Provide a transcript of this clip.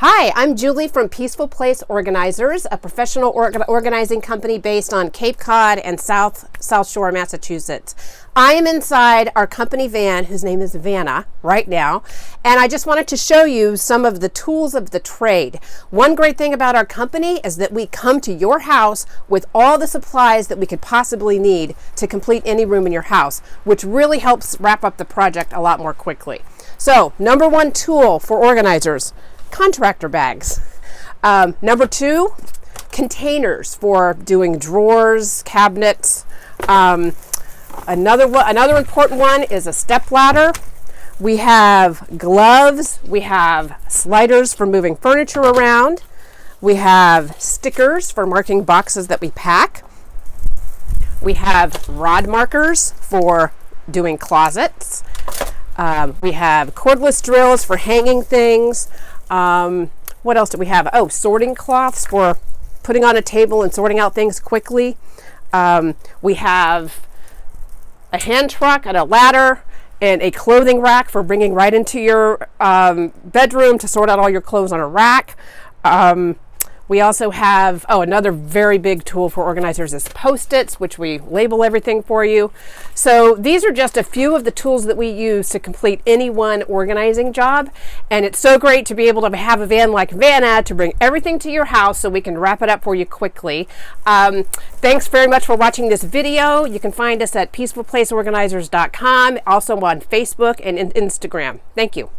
Hi, I'm Julie from Peaceful Place Organizers, a professional organizing company based on Cape Cod and South Shore, Massachusetts. I am inside our company van, whose name is Vanna, right now, and I just wanted to show you some of the tools of the trade. One great thing about our company is that we come to your house with all the supplies that we could possibly need to complete any room in your house, which really helps wrap up the project a lot more quickly. So, number one tool for organizers: contractor bags. Number two, containers for doing drawers, cabinets. Another important one is a step ladder. We have gloves. We have sliders for moving furniture around. We have stickers for marking boxes that we pack. We have rod markers for doing closets. We have cordless drills for hanging things. What else do we have? Oh, sorting cloths for putting on a table and sorting out things quickly. We have a hand truck and a ladder and a clothing rack for bringing right into your bedroom to sort out all your clothes on a rack. We also have, another very big tool for organizers is Post-its, which we label everything for you. So these are just a few of the tools that we use to complete any one organizing job. And it's so great to be able to have a van like Vanna to bring everything to your house so we can wrap it up for you quickly. Thanks very much for watching this video. You can find us at peacefulplaceorganizers.com, also on Facebook and Instagram. Thank you.